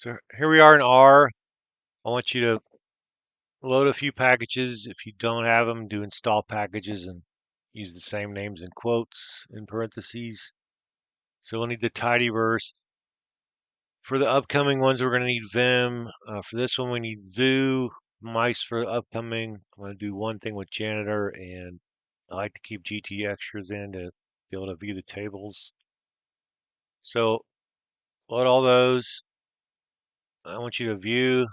So here we are in R. I want you to load a few packages. If you don't have them, do install packages and use the same names in quotes in parentheses. So we'll need the tidyverse. For the upcoming ones, we're going to need Vim. For this one, we need Zoo, mice for the upcoming. I'm going to do one thing with janitor, and I like to keep GT extras in to be able to view the tables. So load all those. I want you to view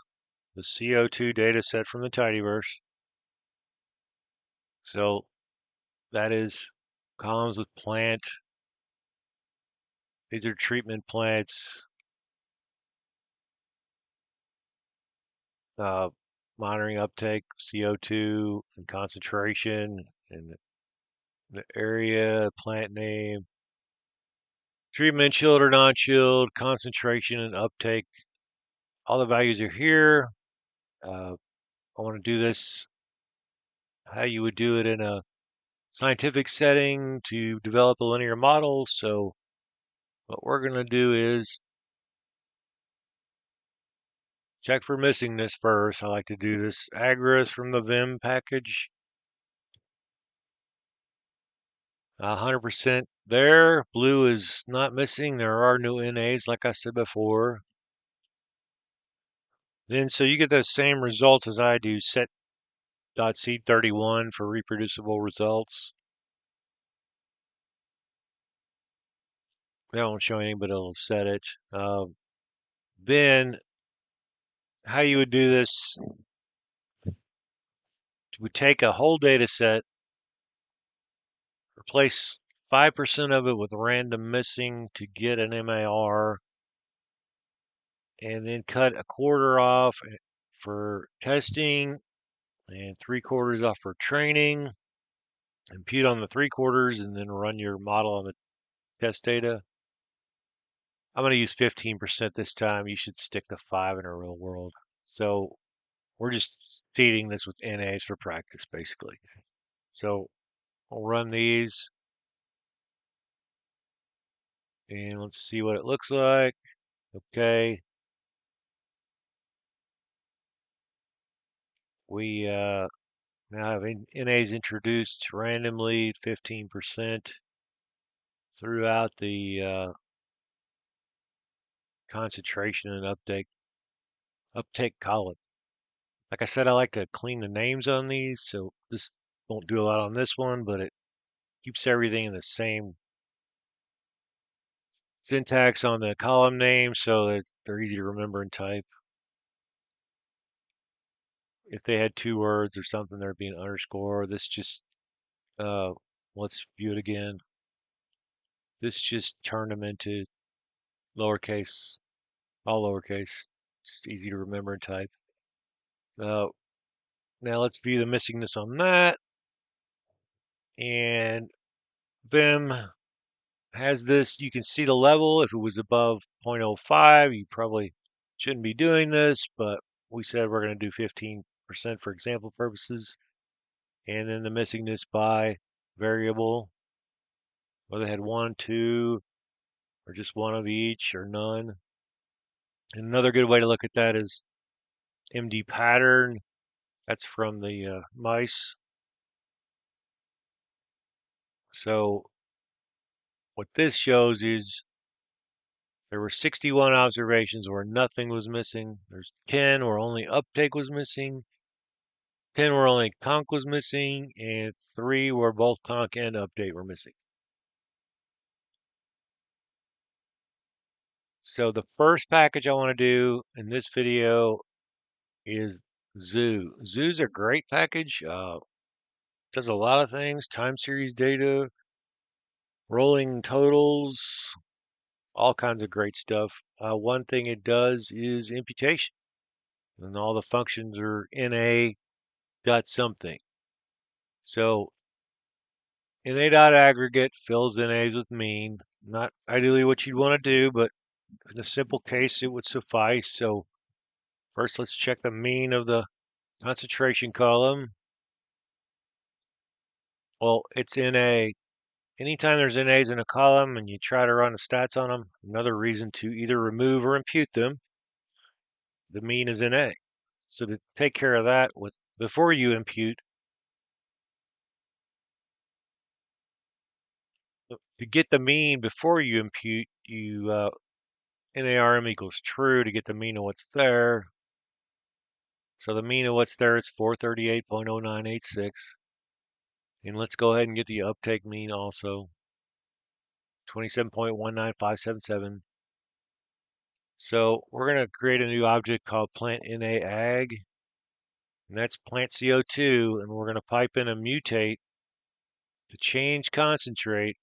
the CO2 data set from the tidyverse. So that is columns with plant. These are treatment plants, uh, monitoring uptake, CO2, and concentration, and the area, plant name, treatment chilled or non-chilled, concentration and uptake. All the values are here. I want to do this how you would do it in a scientific setting to develop a linear model. So what we're going to do is check for missingness first. I like to do this aggregate from the Vim package. 100% there. Blue is not missing. There are no NAs, like I said before. Then, so you get the same results as I do. Set.seed31 for reproducible results. That won't show anything, but it'll set it. Then, how you would do this, we take a whole data set, replace 5% of it with random missing to get an MAR, and then cut a quarter off for testing and 3/4 off for training. Impute on the 3/4 and then run your model on the test data. I'm going to use 15% this time. You should stick to 5 in a real world. So we're just feeding this with NAs for practice, basically. So I'll run these and let's see what it looks like. Okay. We now have NAs introduced randomly 15% throughout the concentration and uptake column. Like I said, I like to clean the names on these, so this won't do a lot on this one, but it keeps everything in the same syntax on the column name so that they're easy to remember and type. If they had two words or something, there'd be an underscore. This just, uh, let's view it again. This just turned them into lowercase, all lowercase. Just easy to remember and type. Uh, Now let's view the missingness on that. And Vim has this, you can see the level. If it was above 0.05, you probably shouldn't be doing this, but we said we're going to do 15% for example purposes. And then the missingness by variable, whether they had one, two, or just one of each, or none. And another good way to look at that is MD pattern. That's from the mice. So what this shows is there were 61 observations where nothing was missing. There's 10 where only uptake was missing. 10 where only conc was missing. And 3 where both conc and update were missing. So the first package I want to do in this video is Zoo. Zoo's a great package. Does a lot of things. Time series data, rolling totals, all kinds of great stuff. One thing it does is imputation. And all the functions are na dot something. So na.aggregate fills NAs with mean. Not ideally what you'd want to do, but in a simple case, it would suffice. So first, let's check the mean of the concentration column. Well, it's NA. Anytime there's NAs in a column and you try to run the stats on them, another reason to either remove or impute them. the mean is NA. So to take care of that before you impute, to get the mean before you impute, you NARM equals true to get the mean of what's there. So the mean of what's there is 438.0986. And let's go ahead and get the uptake mean also, 27.19577. So we're going to create a new object called plant na.ag, and that's plant CO2, and we're going to pipe in a mutate to change concentrate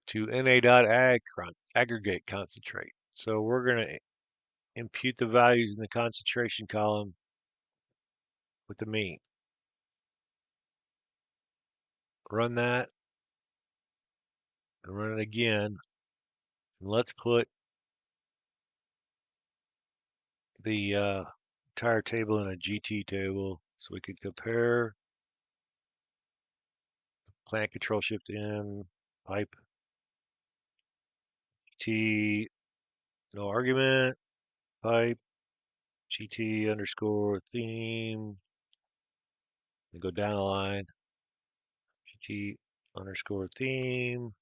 to na.aggregate concentrate. So we're going to impute the values in the concentration column with the mean. Run that and run it again. And let's put the entire table in a GT table so we can compare plant control shift in pipe T no argument pipe GT underscore theme and go down the line GT underscore theme,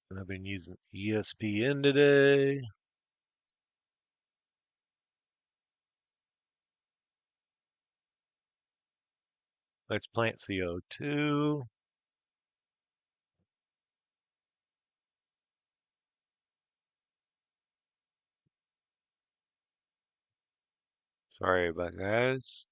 and I've been using ESPN today. Let's plant CO2. Sorry about guys.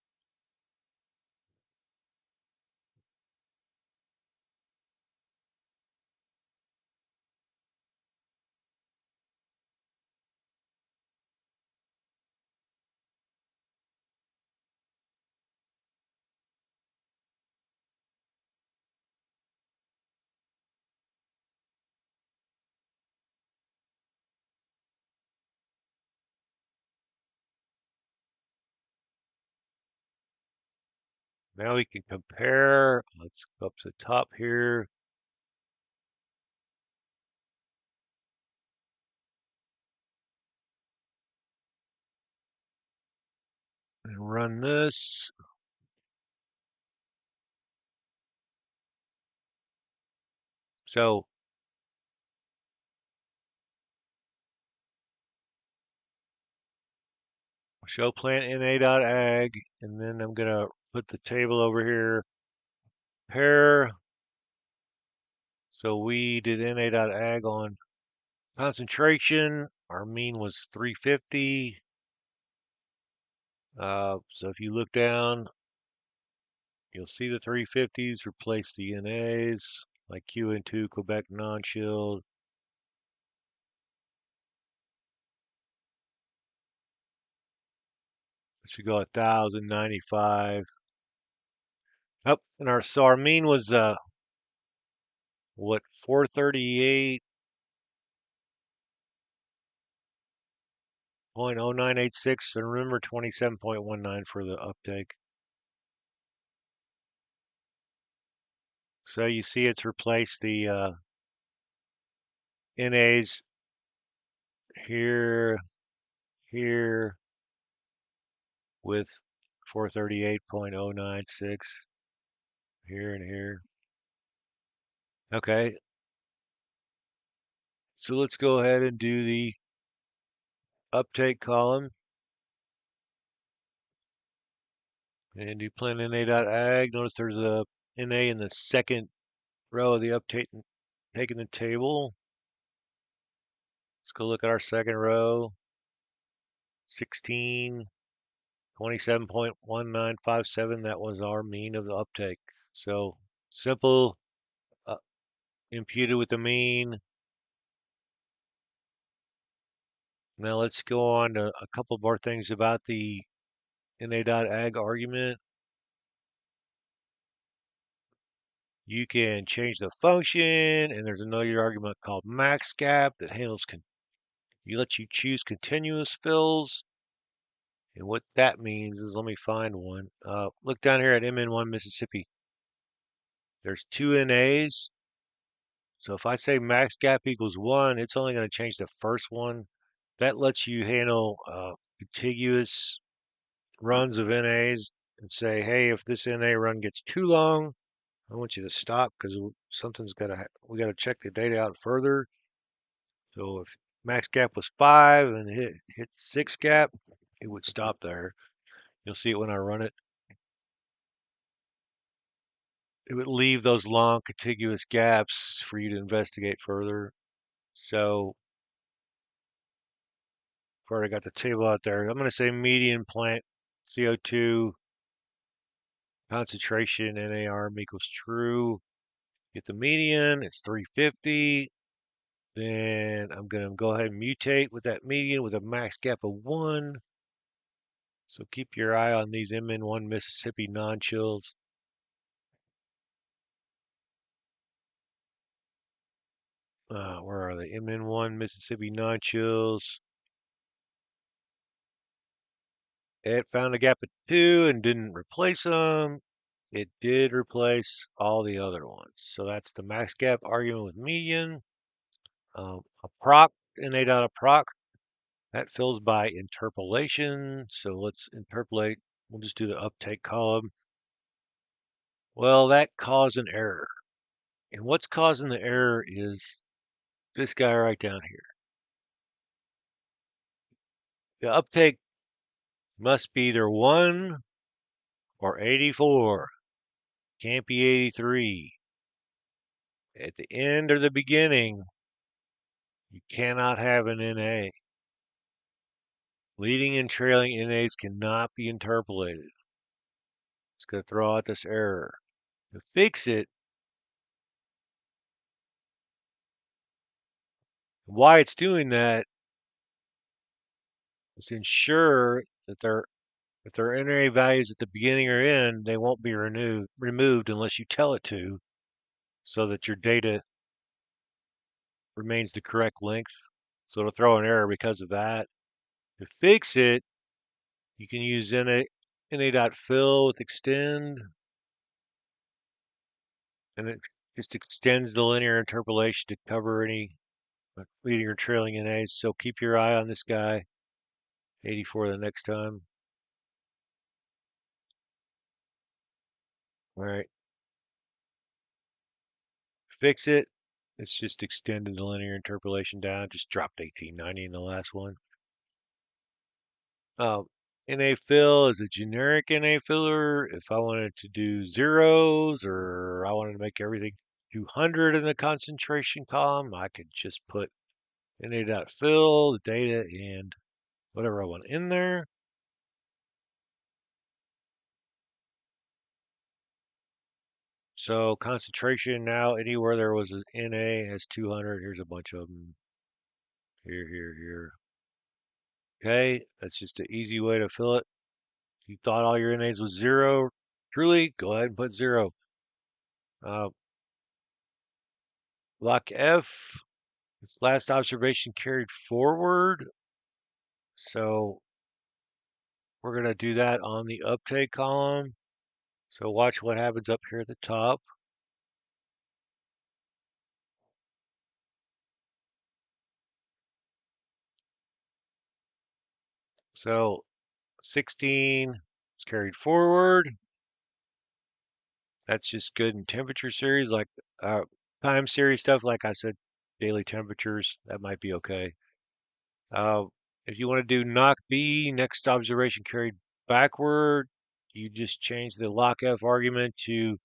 Now we can compare. Let's go up to the top here. And run this. So show plant na.ag, and then I'm gonna put the table over here. Pair. So we did na.ag on concentration. Our mean was 350. So if you look down, you'll see the 350s replace the NAs, like QN2 Quebec non-shield. It should go 1,095. Up, and our mean was what 438.0986, and remember 27.19 for the uptake. So you see it's replaced the NAs here, here with 438.096 here and here. Okay, so let's go ahead and do the uptake column and do plant na.ag. Notice there's a na in the second row of the uptake taking the table. Let's go look at our second row. 16, 27.1957. That was our mean of the uptake. So simple, uh, imputed with the mean. Now let's go on to a couple more things about the na.ag argument. You can change the function, and there's another argument called max gap that handles lets you choose continuous fills. And what that means is, let me find one. Look down here at MN1 Mississippi. There's two NAs. So if I say max gap equals 1, it's only going to change the first one. That lets you handle contiguous runs of NAs and say, hey, if this NA run gets too long, I want you to stop because something's we got to check the data out further. So if max gap was 5 and hit 6 gap, it would stop there. You'll see it when I run it. It would leave those long contiguous gaps for you to investigate further. So I've already got the table out there. I'm going to say median plant CO2 concentration NARM equals true. Get the median, it's 350. Then I'm going to go ahead and mutate with that median with a max gap of 1. So keep your eye on these MN1 Mississippi non-chills. Where are they? MN1 Mississippi non-chills. It found a gap of 2 and didn't replace them. It did replace all the other ones. So that's the max gap argument with median. Approx, na.approx, that fills by interpolation. So let's interpolate. We'll just do the uptake column. Well, that caused an error. And what's causing the error is this guy right down here. The uptake must be either 1 or 84. Can't be 83. At the end or the beginning, you cannot have an NA. Leading and trailing NAs cannot be interpolated. It's going to throw out this error. To fix it, why it's doing that is to ensure that if there are NA values at the beginning or end, they won't be removed unless you tell it to, so that your data remains the correct length. So it'll throw an error because of that. To fix it, you can use na.fill with extend, and it just extends the linear interpolation to cover any leading or trailing NAs. So keep your eye on this guy, 84 the next time. All right, fix it. It's just extended the linear interpolation down, just dropped 1890 in the last one. NA fill is a generic NA filler. If I wanted to do zeros or I wanted to make everything 200 in the concentration column, I could just put na.fill, the data, and whatever I want in there. So concentration now, anywhere there was an Na has 200. Here's a bunch of them. Here, here, here. Okay, that's just an easy way to fill it. If you thought all your NAs was 0, truly, go ahead and put 0. Uh, locf, this last observation carried forward. So we're going to do that on the uptake column. So watch what happens up here at the top. So 16 is carried forward. That's just good in temperature series, like time series stuff. Like I said, daily temperatures, that might be okay. Uh, if you want to do knock B, next observation carried backward, you just change the locf argument to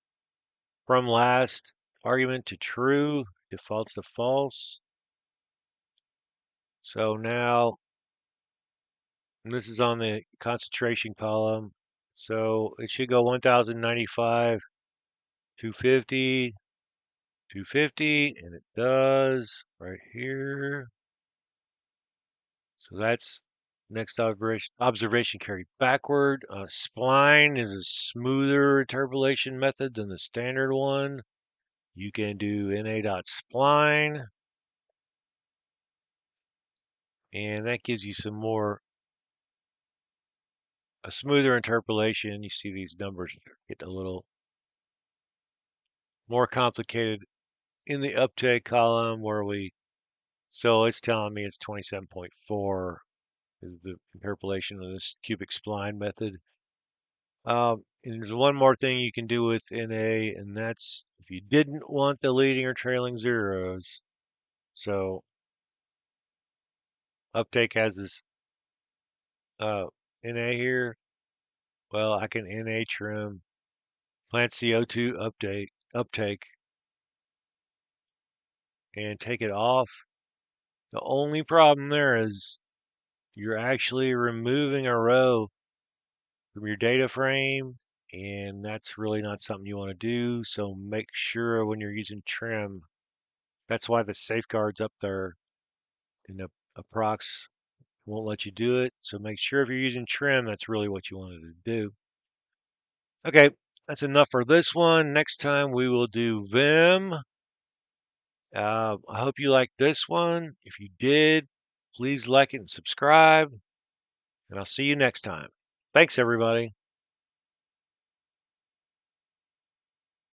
from last argument to true, defaults to false. So now, and this is on the concentration column, so it should go 1095, 250, 250, and it does right here. So that's next observation carried backward. Spline is a smoother interpolation method than the standard one. You can do na.spline, and that gives you a smoother interpolation. You see these numbers get a little more complicated in the uptake column where so it's telling me it's 27.4 is the interpolation of this cubic spline method. And there's one more thing you can do with NA, and that's if you didn't want the leading or trailing zeros. So uptake has this NA here. Well, I can na.trim plant CO2 uptake and take it off. The only problem there is you're actually removing a row from your data frame, and that's really not something you want to do. So make sure when you're using trim, that's why the safeguard's up there, and the approx won't let you do it. So make sure if you're using trim, that's really what you wanted to do. Okay, that's enough for this one. Next time we will do Vim. I hope you liked this one. If you did, please like it and subscribe, and I'll see you next time. Thanks, everybody.